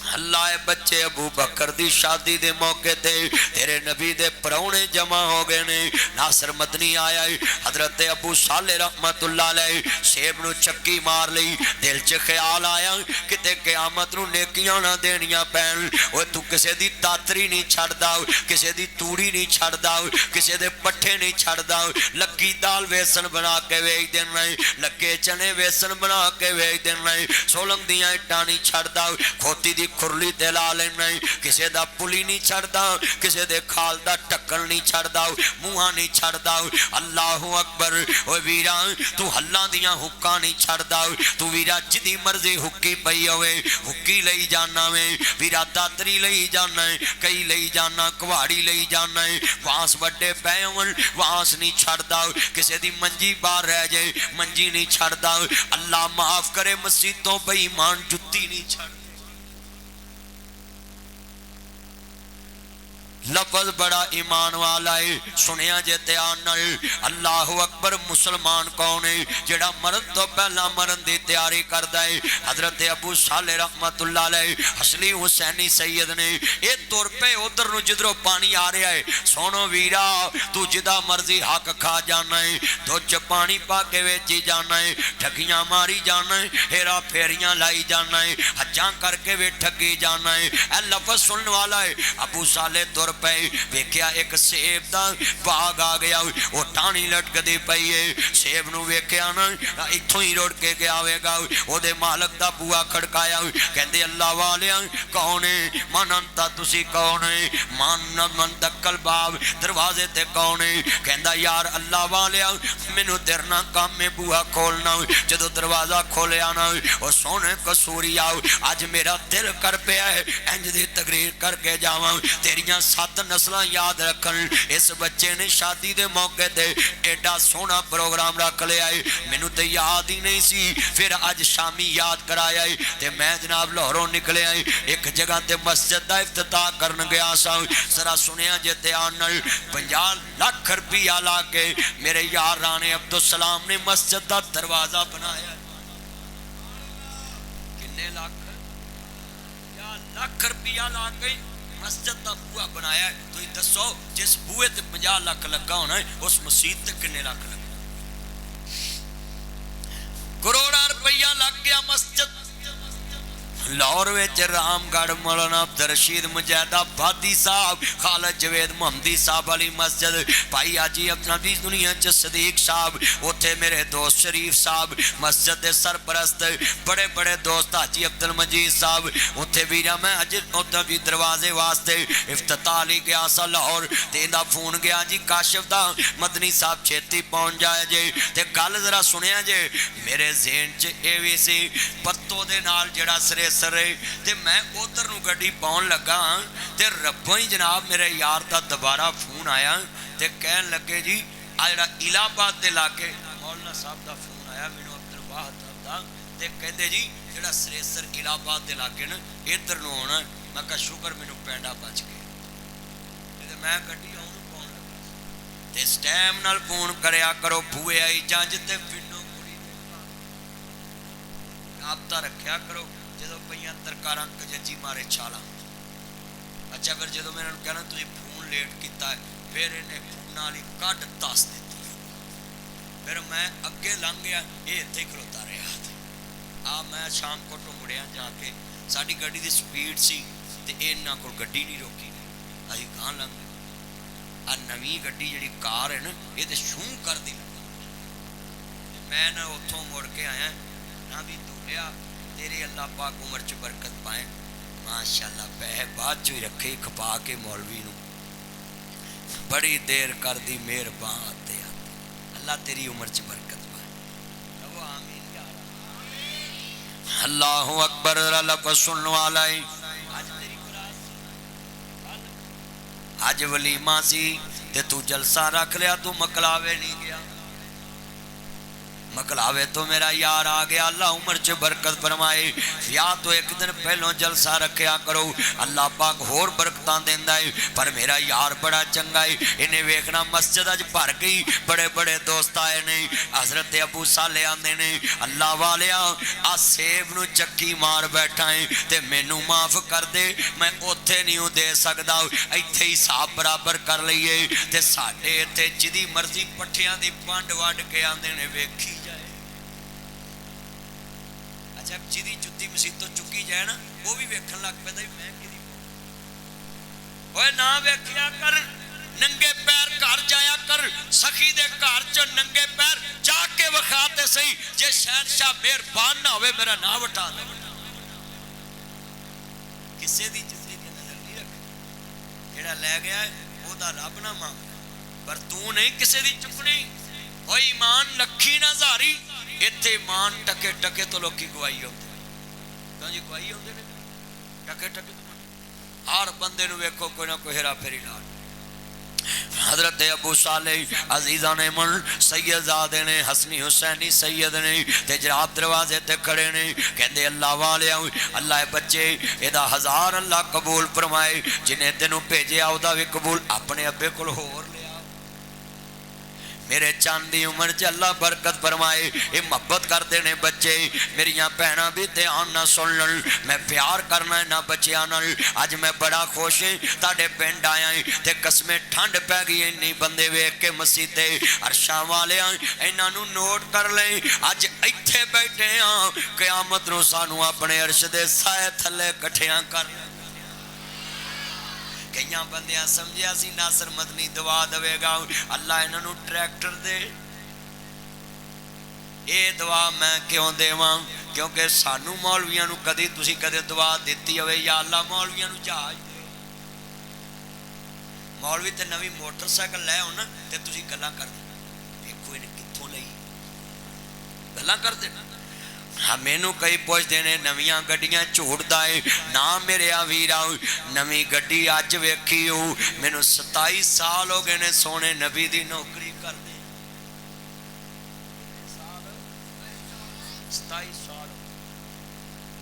अल्लाह बच्चे अबू बकर दी शादी दे मौके ते तेरे नबी दे परौने जमा हो गए ने। नासर मदनी आया, हजरत अबू साले रहमतुल्लाह अलैह सेब नू चक्की मार लई। दिल च ख्याल आया किते क़यामत नू नेकियां ना देनियां पैण। ओए तू किसे दी दातरी नहीं छड़दा, किसे दी तूड़ी नहीं छड़दा, किसे दे पट्ठे नहीं छड़दा। लगी दाल वेसन बना के वेच देना, लगे चने वेसन बना के वेच देना। सोलंग दियां इट्टां नहीं छड़दा, खोती दी खुरली ते ला लेना। किसे दा पुली नहीं छड़दा, किसे दे खाल दा ढक्कन नहीं छड़दा, मुंहा नहीं छड़दा। अल्लाहु अकबर। ओ वीरा तू हल्लां दियां हुक्कां नहीं छड़दा, तू वीरा जिदी मर्जी हुक्की पई होवे हुक्की लई जाना वे। वीरा दातरी लई जाना, कई लई जाना, कुहाड़ी लई जाना। वांस वड्डे पै होवन वांस नहीं छड़दा, किसे दी मंजी बाहर रह जाए मंजी नहीं छड़दा। अल्लाह माफ करे मसीतों बेईमान जुत्ती नहीं छड़दा। लफज बड़ा ईमान वाला है, सुनिया जे ध्यान नाल। अल्लाह अकबर। मुसलमान कौन है जेड़ा मरन तो पहला मरन की तैयारी करता है? हजरत अबू साले रहमतुल्लाह अलैह असली हुसैनी सैयद ने। ये तुर पे उधर नु जिधरों पानी आ रहा है। सुनो वीरा तू जिदा मर्जी हक खा जाना है, दुध च पानी पा के वेची जाना है, ठगियां मारी जाना है, हेरा फेरियां लाई जाना है, हजा करके वे ठगी जाना है। ए लफज सुनने वाला है। अबू साले तुर पे वेख्या एक सेब दा बाग आ गया, वो टाणी लटकदी पई है। सेब नू वेख्या ना इत्थों ही रुड़ के गया होगा। ओदे मालक दा बुआ खड़काया, कहंदे अल्लाह वालिया कौन है? मनंता तुसी कौन है? मन मन दक्कल बाब दरवाजे ते कौन है? कहंदा यार अल्लाह वालिया मैनू तेरे नाल काम है बुआ खोलना। जदों दरवाजा खोलिया ना ओ सोने कसूरी आओ, अज मेरा दिल कर पिया है इंज दी तकरीर करके जावां। तेरियां 7 नस्ल याद रखन। इस बच्चे ने शादी के मौके ते एडा सोहना प्रोग्राम रख लिया है, मैनू तो याद ही नहीं सी। फिर अज शामी याद कराया है ते मैं जनाब लाहौरों निकलिया एक जगह ते मस्जिद का इफ्तिताह करन गया सा। जरा सुनिया जे ध्यान नाल 50 लाख रुपया ला के मेरे यार राणे अब्दुल सलाम ने मस्जिद का दरवाजा बनाया। किन्ने लाख? 50 लाख रुपया ला के मस्जिद का बूहा बनाया। तुम दसो जिस बूहे ते 50 लाख लगा होना उस मसीत ते किन्ने लाख लगे? करोड़ा रुपया लग गया मस्जिद। लाहौर विच रामगढ़ मौलाना अब्दुल रशीद मुजाहिदाबादी साहब, खालिद जवेद मोहम्मदी साहब वाली मस्जिद, भाई हाजी अब्दुल दुनिया च सदीक साहब, उत्थे मेरे दोस्त शरीफ साहब मस्जिद के सरपरस्त, बड़े बड़े दोस्त हाजी अब्दुल मजीद साहब। उत्थे वीरा मैं अज उधर भी दरवाजे वास्ते इफ्तिताह ली गया सा लाहौर, ते इहदा फोन गया जी काशिफ दा, मदनी साहब छेती पहुंच जाए जे। ते गल जरा सुनिया जे, मेरे ज़हन च ये भी सी पत्तो दे नाल जिहड़ा सरे सरे ते मैं उधर नूं गड्डी पाउण लगा ते रब्बों ही जनाब मेरे यार दा दोबारा फोन आया ते कहन लगे जी आ जिहड़ा इलाहाबाद दे लागे मौलाना साहब दा फोन आया मैनूं अब्दुल वाहद दा ते कहंदे जी जिहड़ा सरेसर इलाहाबाद दे लागे ना इधर नूं आउणा। मैं कहा शुकर मैनूं पैंडा बच गया ते मैं गड्डी आउण पाउण लगा ते इस टाइम नाल फोन करया करो बूए आई जंज ते पिंडों कुड़ी आपता रखिया करो जो पईयां तरकारां कजजी मारे छाला। अच्छा फिर जो मैं कहना तुम फोन लेट किया फिर इन्हें फोन वाली कट दस दी। फिर मैं अगे लंघ गया ये इत्थे ही खलोता रहा। आ मैं शाम को मुड़िया जाके साडी गड्डी की स्पीड सी ते इन्हां कोल गड्डी नहीं रोकी, असीं गां लंघ गए। आ नवीं गड्डी जिहड़ी कार है ना ये तो शूं कर दी। मैं ना उत्थों मुड़ के आया ना भी दूलिया तेरे अल्लाह पाक उम्र च बरकत पाए माशाअल्लाह। पैसे बाद चो ही रखे खपा के मौलवी नूं बड़ी देर कर दी मेहरबान आते अल्लाह तेरी उम्र च बरकत पाए। अल्लाह अकबर। अल्लाह सुनने वाला है अज वलीमा सी ते तू जलसा रख लिया, तू मकलावे नहीं गया। मकलावे तो मेरा यार आ गया, अल्लाह उम्र च बरकत फरमाए। या तो एक दिन पहलों जलसा रखा करो, अल्लाह पाक होर बरकतां देंदा है। पर मेरा यार बड़ा चंगा है, इन्हें वेखना मस्जिद अज भर गई, बड़े बड़े दोस्त आए ने। हजरत अबू साले आंदे ने अल्लाह वालिया आ सेब नूं चक्की मार बैठा है ते मैनू माफ कर दे, मैं उत्थे नहीं दे सकदा, इत्थे ही हिसाब बराबर कर लईए। ते साडे इत्थे जिदी मर्जी पट्ठियां दी पंड वड के आंदे ने वेखी। अच्छा जिदी जुत्ती मसीत तो चुकी जाए ना वो भी वेखन लग पैंदा मैं किदी ओए ना वेखिया कर, नंगे पैर घर जाया कर। सखी दे घर च नंगे पैर जाके विखाते सही, जे शहनशाह मेहरबान ना होवे मेरा ना वटा दे। किसे दी जिंदगी के नजर नहीं रख, जेड़ा ले गया ओदा रब ना मांग, पर तू नहीं किसे दी चुकनी। ओ ईमान लखी ना जारी, इत्थे ईमान टके टके तो लोकी गवाई होंदे तो जी गवाई होंदे ने टके टके तो हर बंदे नूं वेखो कोई ना कोई हेरा फेरी ला। हजरत अबू साले अजीजा ने मन सैयदजादे ने हसनी हुसैनी सैयद ने ते जनाब दरवाजे ते खड़े ने, कहंदे अल्लाह वालिया अल्लाह बच्चे एदा 1000 अल्लाह कबूल फरमाए, जिन्हें तेनू भेजिया ओदा भी कबूल अपने अब्बे कोल होर मेरे चंद की उम्र च अल्लाह बरकत फरमाए। ये मोहब्बत करते ने बच्चे, मेरिया भैन भी ध्यान ना सुन लन, मैं प्यार करना इन्होंने बच्चों नाल। अज मैं बड़ा खुश है तुहाडे पिंड आया ते कसमें ठंड पै गई, इन्नी बंदे वेख के मसीते अरशा वाले इन्हों नोट कर ले। अज इत्थे बैठे हाँ, कयामत नूं सानू अपने अरश दे साए थले कट्ठियां कर। कई बंदियां समझिया सी नासर मदनी दवा देगा, अल्लाह इन्हों ट्रैक्टर दे। ये दवा मैं क्यों देवां, क्योंकि सानू मौलवियां नूं कदी तुसीं कदे दवा दित्ती होवे या अल्लाह मौलवियां नूं जहाज दे। मौलवी ते नवी मोटरसाइकिल लै आउण ते तुसीं गल्लां करदे, देखो इन्हें कित्थों लई, गल्लां करदे। हाँ मैनू कई पुछते ने नवियां गड्डियां झूठदा है ना मेरे वीरा नवी गड्डी अज वेखी हो मैनू 27 साल हो गए ने सोने नबी दी नौकरी करदे 27 साल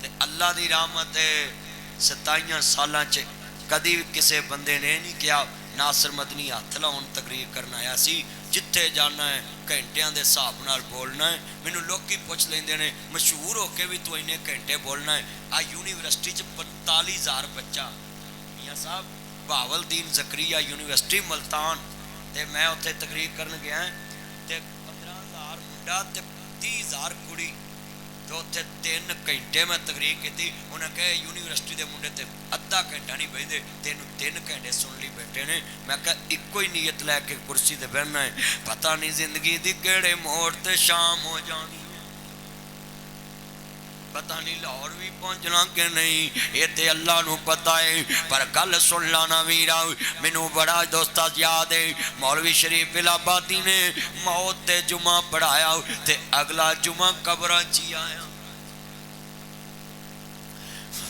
ते अल्लाह दी रहमत है 27 सालां च कदी किसी बंदे ने नहीं कहा नासर मदनी हथ लाउन तकरीर करना आया सी जिथे जाना है घंटिया के हिसाब नाल बोलना है मैनू लोग पुछ लेंदे ने मशहूर होके भी तू इन्ने घंटे बोलना है आ यूनीवर्सिटी 45,000 बच्चा मियाँ साहब बहावलदीन जकरिया यूनीवर्सिटी मुल्तान ते मैं उत्थे तकरीर करन गया ते 15,000 मुंडा ते 30,000 कुड़ी तो उत्थे 3 घंटे मैं तकरीर की उन्हें कहा यूनीवर्सिटी के मुंडे ते अद्धा घंटा नहीं बहते तेन 3 घंटे सुन ली बैठे ने मैं कहा इको ही नीयत लैके कुर्सी ते बहना है पता नहीं जिंदगी दी केड़े मोड़ ते शाम हो जानी पता नहीं लाहौर भी पहुंचना कि नहीं ये ते अल्लाह नू पता है पर गल सुन लाना वीरा मैनू बड़ा दोस्ता याद है मौलवी शरीफ इलाहाबादी ने मौत ते जुमा पढ़ाया ते अगला जुमा कब्रां च ही आया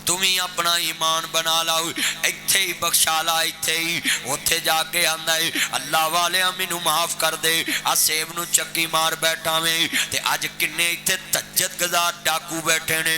तुम ही अपना ईमान बना लाओ इत्थे ही बख्शा ला इत्थे ही उत्थे जाके आंदा है अल्लाह वाले मैनू माफ कर दे आ सेब नू चक्की मार बैठा में ते अज किन्ने इत्थे तज्जत गजार डाकू बैठे ने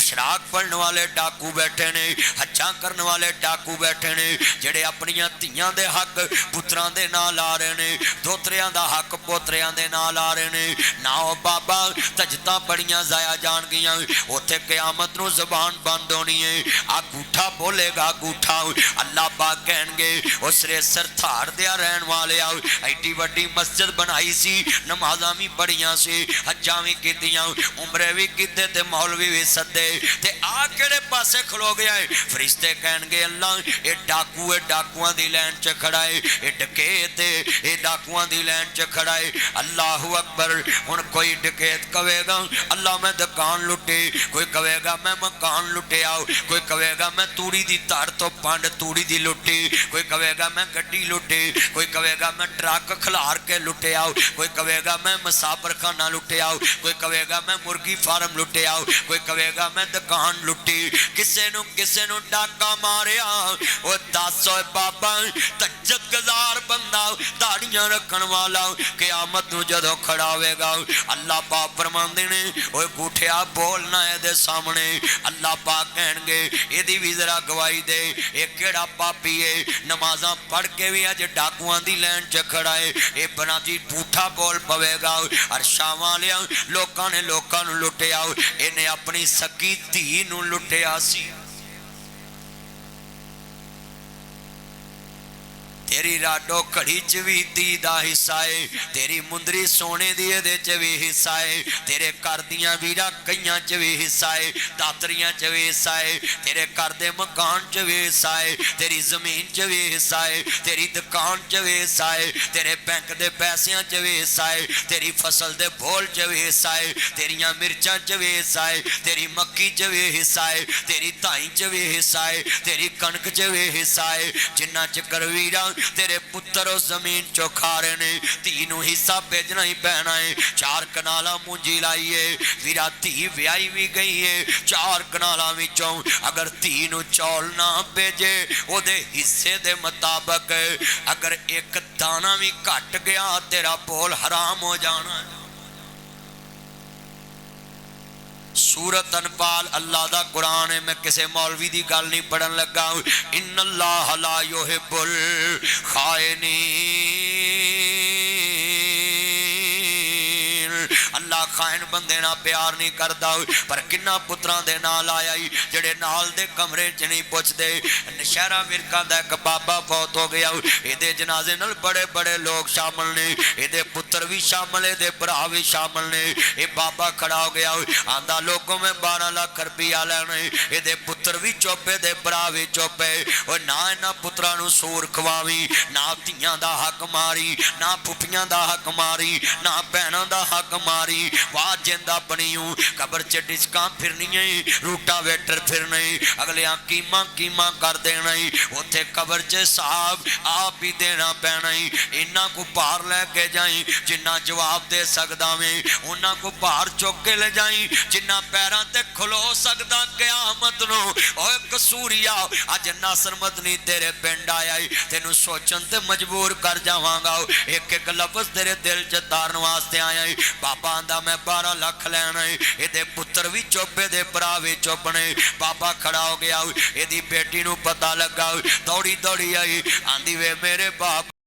शराक पढ़ने वाले डाकू बैठे ने हज्जां करने वाले डाकू बैठे ने जेड़े अपनियां धीआं दे हक पुत्रां दे नां ला रहे ने दोतरियां दा हक पोतरियां दे नां ला रहे ने ना ओ बाबा तज्जतां बड़ियां जाया जान गियां उत्थे क़यामत नू ज़बान बंद होनी अंगूठा बोलेगा अंगूठा अल्लाह पाक कहणगे उस सरथार दिया रहन वाले आओ एडी वड्डी मस्जिद बनाई सी नमाज़ां भी पढ़ियां सी हज्जां भी कीतियां उमरे भी कीते ते मौलवी भी सदे ते आ किहड़े पासे खलो गया है फरिश्ते कहणगे अल्लाह ये डाकू है डाकुआं दी लाइन च खड़ा है ये डकैत है ये डाकुआं दी लाइन च खड़ा है अल्लाहु अकबर हुण कोई डकैत कहेगा अल्लाह मैं दुकान लुटे कोई कहेगा मैं मकान लुटे आओ कोई कहेगा मैं तूड़ी दी ताड़ तो पंड तूड़ी दी लुटी कोई कहेगा मैं गड्डी लुटी कोई कहेगा मैं ट्रक खिलार के लुटे आओ कोई कहेगा मैं मुसाफर खाना लुटे आओ कोई कहेगा मैं मुर्गी फार्म लुटे आओ कोई कहेगा मैं दुकान लुटी किसे नु डाका मारिया वो दस बाबा तज्जत गजार बंदा दाड़ियां रखन वाला क़यामत नू जदों खड़ा होवेगा अल्लाह पाक फरमांदे ने ओए गुठिया बोलना है सामने अल्लाह पाक कहणगे इहदी भी जरा गवाही दे ये केड़ा पापी है नमाज़ां पढ़ के भी अज डाकुआं दी लाइन च खड़ा है ये बना जी झूठा बोल पवेगा अरशां वालियां लोकां ने लोकां नूं लुटिया इन्हें अपनी सकी धी नूं लुटिया सी तेरी राडो घड़ी च भी धी दा हिस्सा है तेरी मुंदरी सोने दी एदे च भी हिस्सा है तेरे घर दियां वीरा कईयां च भी हिस्सा है दातरियां च भी हिस्सा है तेरे घर दे मकान च भी हिस्सा है तेरी जमीन च भी हिस्सा है तेरी दुकान च भी हिस्सा है तेरे बैंक दे पैसियां च भी हिस्सा है तेरी फसल दे बोल च भी हिस्सा है तेरियां मिर्चां च भी हिस्सा है तेरी मक्की च भी हिस्सा है तेरी धाई च भी हिस्सा है तेरी कणक च भी हिस्सा है जिन्ना चकर वीरा तेरे पुत्र उस जमीन चो खा रहे ने धी नूं हिस्सा भेजना ही पैना है 4 कनाला मुंजी लाई है वीरा धी व्याही भी गई है 4 कनाला विचों अगर धी नूं चौल ना भेजे ओदे हिस्से दे मुताबक अगर एक दाना भी घट गया तेरा बोल हराम हो जाना है सूरत अनफाल अल्लाह दा कुरान है मैं किसी मौलवी दी गल नहीं पढ़न लगा इन्नल्लाह ला युहिब्बुल खाइनीन अल्लाह खाइन बंदे ना प्यार नहीं करता पर किन्ना पुत्रां दे नाल आया जेड़े नाल दे कमरे च नहीं पुछदे नशहरा विरका दा एक बाबा फौत हो गया इहदे जनाजे नाल बड़े बड़े लोग शामिल ने इहदे पुत्र भी शामिल इहदे भरा भी शामिल ने ये बाबा खड़ा हो गया आंदा लोगों में 12 लाख रुपया लेने इहदे पुत्र भी चुप इहदे भरा भी चुप और ना इन्हां पुत्रां नूं सूर खवावी ना धीआं दा हक मारी ना फुफियां दा हक मारी ना भैणां दा हक मारी कहानी वाह जिंदा बनीऊ कबर च डिस्कां फिरनियां रूटावेटर फिरने अगलियां कीमा कर देना उत्थे कबर च साहब आप ही देना पैना इन्ना को भार लैके जाई जिन्ना जवाब दे सकदा वे उन्ना को भार चुक के ले जाई जिन्ना पैरां ते खलो सकदा क़यामत नो ओए कसूरिया अज नासर मदनी तेरे पिंड आया तेनू सोचन ते मजबूर कर जावांगा एक एक लफ्ज तेरे दिल च तारन वास्ते आया बाबा आंदा मैं 12 लाख लैना इहदे पुत्र भी चुप इहदे भरा भी चुप ने बाबा खड़ा हो गया इहदी बेटी नू पता लगा दौड़ी दौड़ी आई आंदी वे मेरे बाप